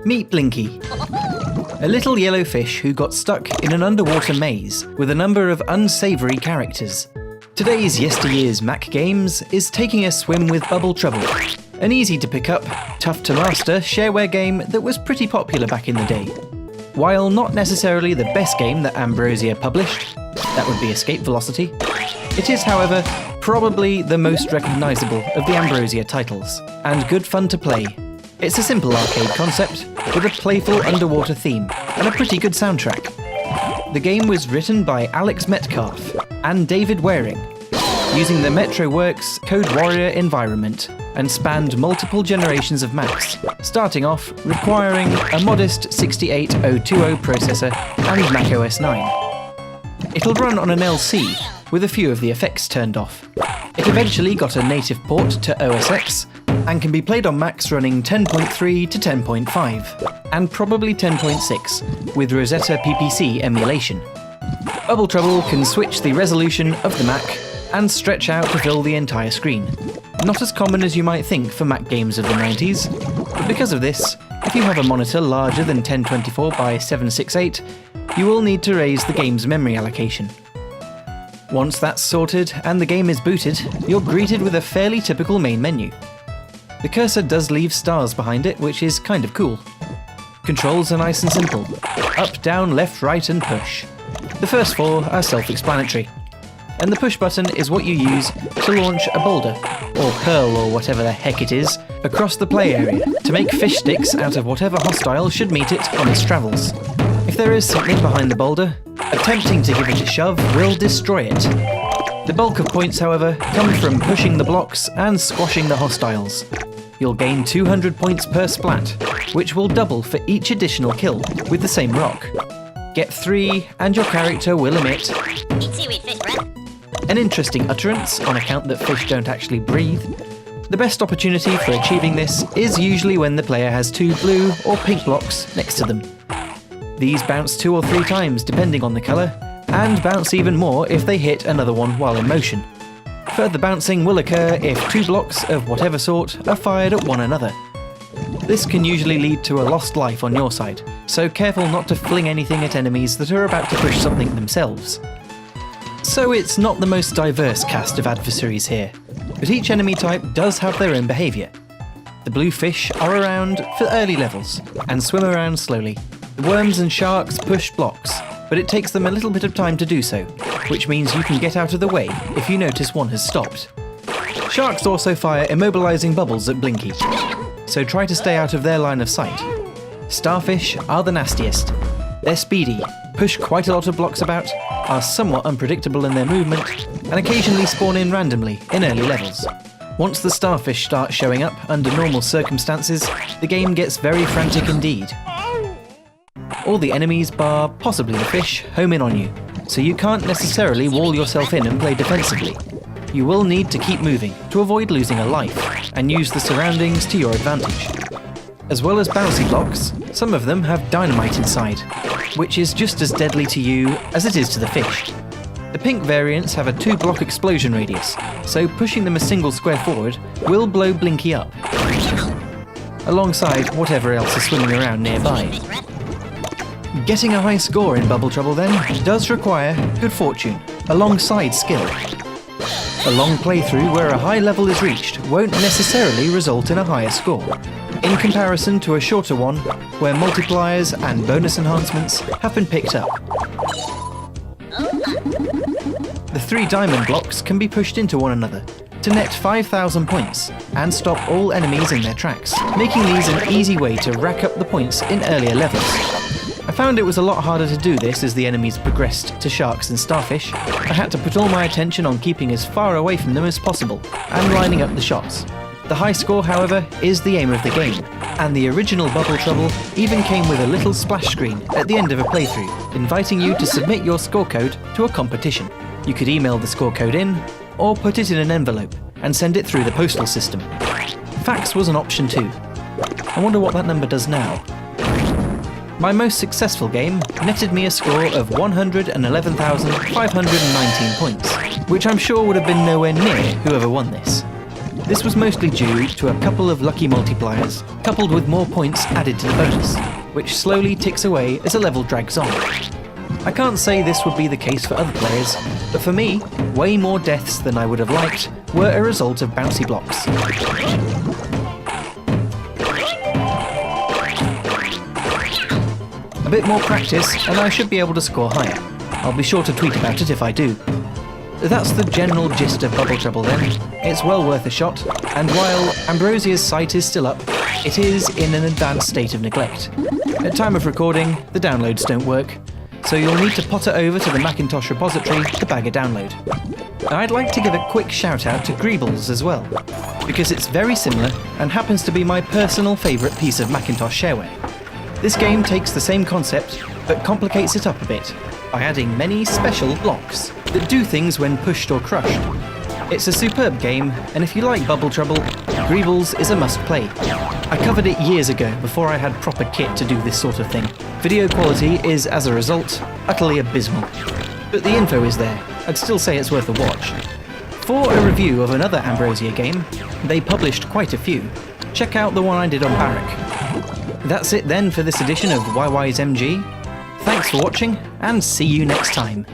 Meet Blinky, a little yellow fish who got stuck in an underwater maze with a number of unsavoury characters. Today's yesteryear's Mac Games is taking a swim with Bubble Trouble, an easy to pick up, tough to master shareware game that was pretty popular back in the day. While not necessarily the best game that Ambrosia published, that would be Escape Velocity, it is, however, probably the most recognisable of the Ambrosia titles, and good fun to play. It's a simple arcade concept with a playful underwater theme and a pretty good soundtrack. The game was written by Alex Metcalf and David Waring, using the MetroWorks Code Warrior environment, and spanned multiple generations of Macs, starting off requiring a modest 68020 processor and Mac OS 9. It'll run on an LC, with a few of the effects turned off. It eventually got a native port to OS X, and can be played on Macs running 10.3 to 10.5, and probably 10.6, with Rosetta PPC emulation. Bubble Trouble can switch the resolution of the Mac, and stretch out to fill the entire screen. Not as common as you might think for Mac games of the 90s, but because of this, if you have a monitor larger than 1024 by 768, you will need to raise the game's memory allocation. Once that's sorted and the game is booted, you're greeted with a fairly typical main menu. The cursor does leave stars behind it, which is kind of cool. Controls are nice and simple: up, down, left, right and push. The first four are self-explanatory, and the push button is what you use to launch a boulder, or curl or whatever the heck it is, across the play area to make fish sticks out of whatever hostile should meet it on its travels. If there is something behind the boulder, attempting to give it a shove will destroy it. The bulk of points, however, come from pushing the blocks and squashing the hostiles. You'll gain 200 points per splat, which will double for each additional kill with the same rock. Get 3 and your character will emit an interesting utterance on account that fish don't actually breathe. The best opportunity for achieving this is usually when the player has 2 blue or pink blocks next to them. These bounce 2 or 3 times depending on the colour, and bounce even more if they hit another one while in motion. Further bouncing will occur if 2 blocks of whatever sort are fired at one another. This can usually lead to a lost life on your side, so careful not to fling anything at enemies that are about to push something themselves. So it's not the most diverse cast of adversaries here, but each enemy type does have their own behaviour. The blue fish are around for early levels, and swim around slowly. The worms and sharks push blocks, but it takes them a little bit of time to do so, which means you can get out of the way if you notice one has stopped. Sharks also fire immobilizing bubbles at Blinky, so try to stay out of their line of sight. Starfish are the nastiest. They're speedy, push quite a lot of blocks about, are somewhat unpredictable in their movement, and occasionally spawn in randomly in early levels. Once the starfish start showing up under normal circumstances, the game gets very frantic indeed. All the enemies, bar possibly the fish, home in on you, so you can't necessarily wall yourself in and play defensively. You will need to keep moving to avoid losing a life, and use the surroundings to your advantage. As well as bouncy blocks, some of them have dynamite inside, which is just as deadly to you as it is to the fish. The pink variants have a 2-block explosion radius, so pushing them a single square forward will blow Blinky up, alongside whatever else is swimming around nearby. Getting a high score in Bubble Trouble then does require good fortune, alongside skill. A long playthrough where a high level is reached won't necessarily result in a higher score, in comparison to a shorter one where multipliers and bonus enhancements have been picked up. The 3 diamond blocks can be pushed into one another to net 5,000 points and stop all enemies in their tracks, making these an easy way to rack up the points in earlier levels. I found it was a lot harder to do this as the enemies progressed to sharks and starfish. I had to put all my attention on keeping as far away from them as possible and lining up the shots. The high score, however, is the aim of the game, and the original Bubble Trouble even came with a little splash screen at the end of a playthrough, inviting you to submit your score code to a competition. You could email the score code in, or put it in an envelope and send it through the postal system. Fax was an option too. I wonder what that number does now. My most successful game netted me a score of 111,519 points, which I'm sure would have been nowhere near whoever won this. This was mostly due to a couple of lucky multipliers, coupled with more points added to the bonus, which slowly ticks away as a level drags on. I can't say this would be the case for other players, but for me, way more deaths than I would have liked were a result of bouncy blocks. A bit more practice and I should be able to score higher. I'll be sure to tweet about it if I do. That's the general gist of Bubble Trouble then. It's well worth a shot, and while Ambrosia's site is still up, it is in an advanced state of neglect. At time of recording, the downloads don't work, so you'll need to potter over to the Macintosh repository to bag a download. I'd like to give a quick shout out to Greebles as well, because it's very similar and happens to be my personal favourite piece of Macintosh shareware. This game takes the same concept, but complicates it up a bit, by adding many special blocks that do things when pushed or crushed. It's a superb game, and if you like Bubble Trouble, Greebles is a must-play. I covered it years ago before I had proper kit to do this sort of thing. Video quality is, as a result, utterly abysmal. But the info is there. I'd still say it's worth a watch. For a review of another Ambrosia game, they published quite a few. Check out the one I did on Barrack. That's it then for this edition of YY's MG. Thanks for watching, and see you next time.